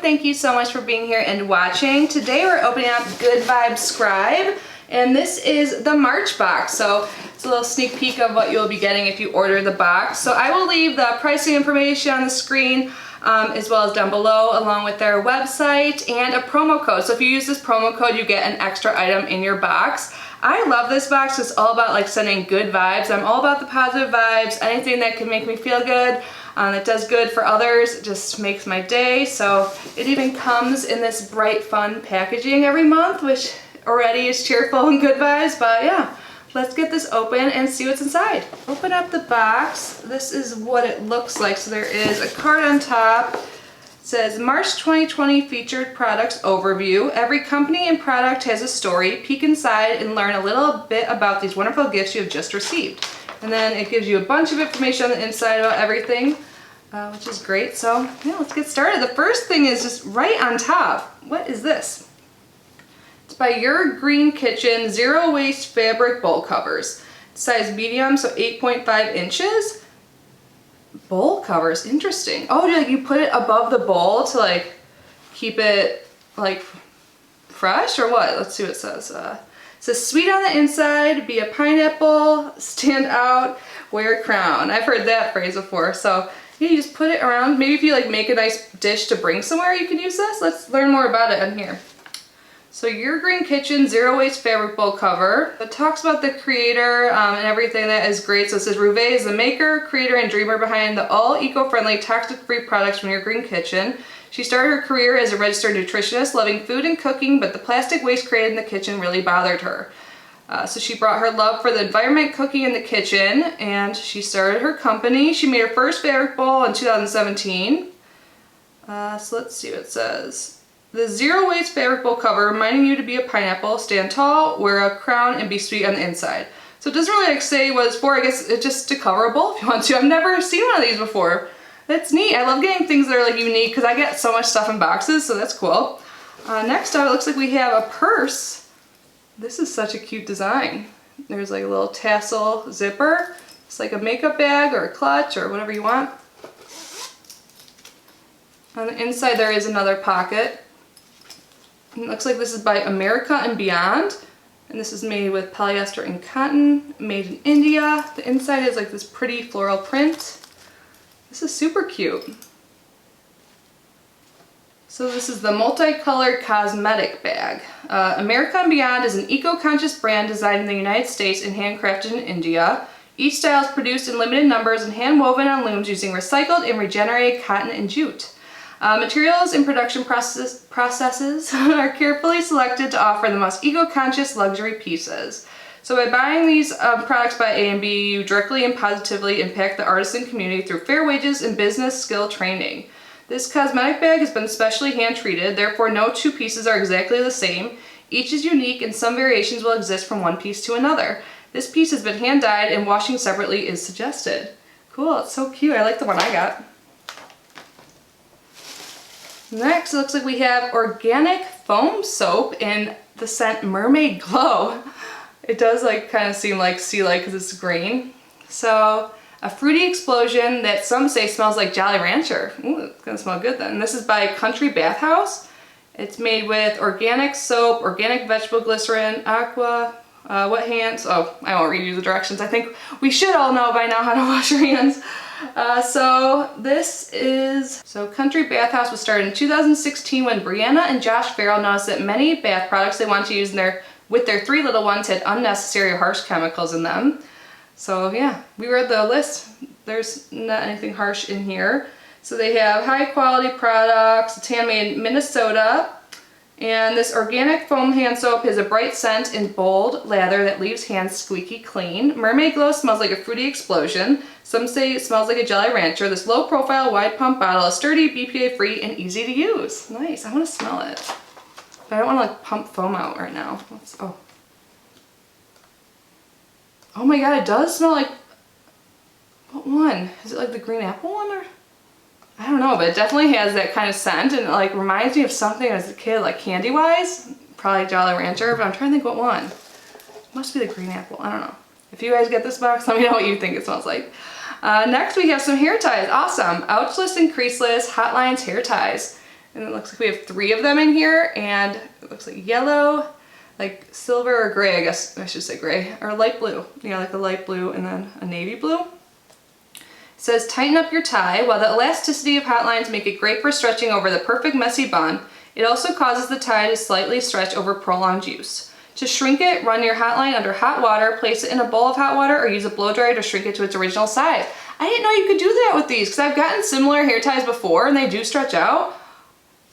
thank you so much for being here and watching. Today we're opening up Good Vibes Scribe, and this is the March box. So it's a little sneak peek of what you'll be getting if you order the box. So I will leave the pricing information on the screen as well as down below, along with their website and a promo code. So if you use this promo code, you get an extra item in your box. I love this box. It's all about like sending good vibes. I'm all about the positive vibes. Anything that can make me feel good, that does good for others, just makes my day. So it even comes in this bright, fun packaging every month, which already is cheerful and good vibes. But yeah, let's get this open and see what's inside. Open up the box. This is what it looks like. So there is a card on top. It says March 2020 featured products overview. Every company and product has a story. Peek inside and learn a little bit about these wonderful gifts you have just received. And then it gives you a bunch of information on the inside about everything, which is great. So yeah, let's get started. The first thing is just right on top. What is this? It's by Your Green Kitchen Zero Waste Fabric Bowl Covers. Size medium, so 8.5 inches. Bowl covers, interesting. Oh, like you put it above the bowl to like keep it like fresh or what? Let's see what it says. It says sweet on the inside, be a pineapple, stand out, wear a crown. I've heard that phrase before. So yeah, you just put it around. Maybe if you like make a nice dish to bring somewhere, you can use this. Let's learn more about it in here. So Your Green Kitchen Zero Waste Fabric Bowl Cover. It talks about the creator and everything that is great. So it says Rouvet is the maker, creator, and dreamer behind the all eco-friendly, toxic-free products from Your Green Kitchen. She started her career as a registered nutritionist, loving food and cooking, but the plastic waste created in the kitchen really bothered her. So she brought her love for the environment, cooking in the kitchen, and she started her company. She made her first fabric bowl in 2017. So let's see what it says. The Zero Waste Fabric Bowl Cover, reminding you to be a pineapple, stand tall, wear a crown, and be sweet on the inside. So it doesn't really like say what it's for. I guess it's just to cover a bowl if you want to. I've never seen one of these before. That's neat. I love getting things that are like unique because I get so much stuff in boxes, so that's cool. Next up, it looks like we have a purse. This is such a cute design. There's like a little tassel zipper. It's like a makeup bag or a clutch or whatever you want. On the inside there is another pocket. It looks like this is by America and Beyond, and this is made with polyester and cotton, made in India. The inside is like this pretty floral print. This is super cute. So this is the multicolored cosmetic bag. America and Beyond is an eco-conscious brand designed in the United States and handcrafted in India. Each style is produced in limited numbers and hand-woven on looms using recycled and regenerated cotton and jute. Materials and production processes are carefully selected to offer the most eco-conscious luxury pieces. So by buying these products by A&B, you directly and positively impact the artisan community through fair wages and business skill training. This cosmetic bag has been specially hand-treated, therefore no two pieces are exactly the same. Each is unique and some variations will exist from one piece to another. This piece has been hand-dyed and washing separately is suggested. Cool, it's so cute. I like the one I got. Next, it looks like we have organic foam soap in the scent Mermaid Glow. It does like kind of seem like sea-like because it's green. So a fruity explosion that some say smells like Jolly Rancher. Ooh, it's gonna smell good then. This is by Country Bathhouse. It's made with organic soap, organic vegetable glycerin, aqua, wet hands. Oh, I won't read you the directions. I think we should all know by now how to wash your hands. So Country Bathhouse was started in 2016 when Brianna and Josh Farrell noticed that many bath products they wanted to use with their 3 little ones had unnecessary or harsh chemicals in them. So yeah, we read the list. There's not anything harsh in here. So they have high quality products. It's handmade in Minnesota. And this organic foam hand soap has a bright scent and bold lather that leaves hands squeaky clean. Mermaid Glow smells like a fruity explosion. Some say it smells like a Jolly Rancher. This low profile, wide pump bottle is sturdy, BPA free, and easy to use. Nice, I want to smell it. But I don't want to like pump foam out right now. Oh my god, it does smell like, what one? Is it like the green apple one or? I don't know, but it definitely has that kind of scent and it like reminds me of something as a kid, like candy wise. Probably Jolly Rancher, but I'm trying to think what one. It must be the green apple, I don't know. If you guys get this box, let me know what you think it smells like. Next we have some hair ties. Awesome. Ouchless and creaseless Hot Lines hair ties. And it looks like we have 3 of them in here, and it looks like yellow, like silver or gray, I guess I should say gray, or light blue. Yeah, like a light blue and then a navy blue. It says, tighten up your tie. While the elasticity of hot lines make it great for stretching over the perfect messy bun, it also causes the tie to slightly stretch over prolonged use. To shrink it, run your hot line under hot water, place it in a bowl of hot water, or use a blow dryer to shrink it to its original size. I didn't know you could do that with these, because I've gotten similar hair ties before and they do stretch out.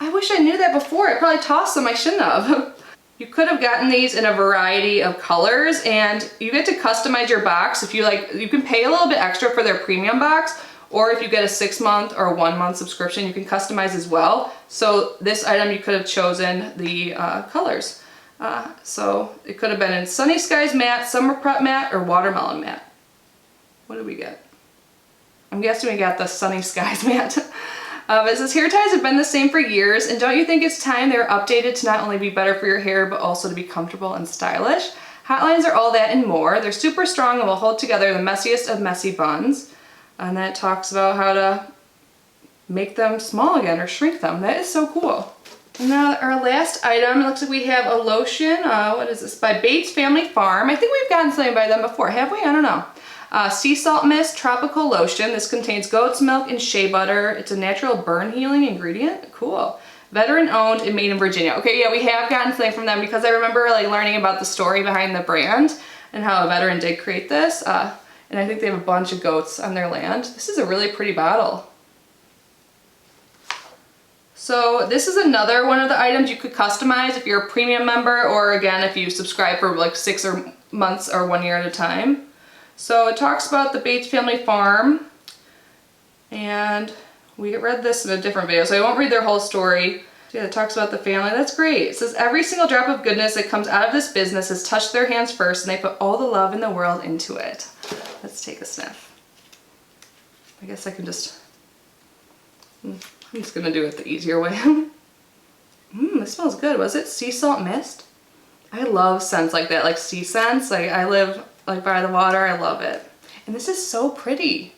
I wish I knew that before. I probably tossed them. I shouldn't have. You could have gotten these in a variety of colors, and you get to customize your box. If you like, you can pay a little bit extra for their premium box, or if you get a 6-month or 1-month subscription, you can customize as well. So this item, you could have chosen the colors. So it could have been in Sunny Skies Matte, Summer Prep Matte, or Watermelon Matte. What did we get? I'm guessing we got the Sunny Skies Matte. It says, hair ties have been the same for years, and don't you think it's time they're updated to not only be better for your hair, but also to be comfortable and stylish? Hot lines are all that and more. They're super strong and will hold together the messiest of messy buns. And then it talks about how to make them small again or shrink them. That is so cool. And now our last item, it looks like we have a lotion. What is this? By Bates Family Farm. I think we've gotten something by them before, have we? I don't know. Sea Salt Mist Tropical Lotion. This contains goat's milk and shea butter. It's a natural burn healing ingredient. Cool. Veteran owned and made in Virginia. Okay, yeah, we have gotten something from them because I remember like learning about the story behind the brand and how a veteran did create this. And I think they have a bunch of goats on their land. This is a really pretty bottle. So this is another one of the items you could customize if you're a premium member, or again, if you subscribe for like 6 months or 1 year at a time. So it talks about the Bates Family Farm, and we read this in a different video, so I won't read their whole story. Yeah, it talks about the family. That's great. It says, every single drop of goodness that comes out of this business has touched their hands first, and they put all the love in the world into it. Let's take a sniff. I guess I can just, I'm just gonna do it the easier way. This smells good. Was it sea salt mist? I love scents like that, like sea scents. Like I live like by the water. I love it. And this is so pretty.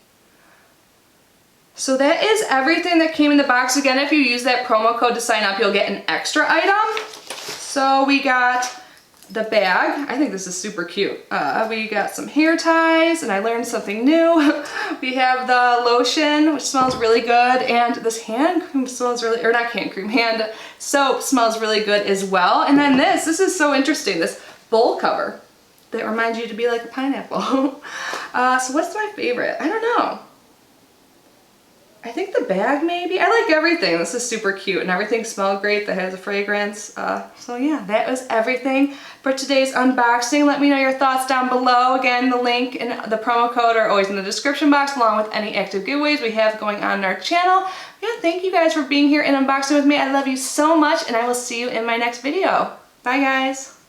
So that is everything that came in the box. Again, if you use that promo code to sign up, you'll get an extra item. So we got the bag. I think this is super cute. We got some hair ties, and I learned something new. We have the lotion, which smells really good, and this hand cream smells really, or not hand cream, hand soap smells really good as well. And then this is so interesting, this bowl cover that reminds you to be like a pineapple. So what's my favorite? I don't know. I think the bag maybe. I like everything. This is super cute, and everything smelled great that has a fragrance. So yeah, that was everything for today's unboxing. Let me know your thoughts down below. Again, the link and the promo code are always in the description box, along with any active giveaways we have going on in our channel. Yeah, thank you guys for being here and unboxing with me. I love you so much, and I will see you in my next video. Bye guys.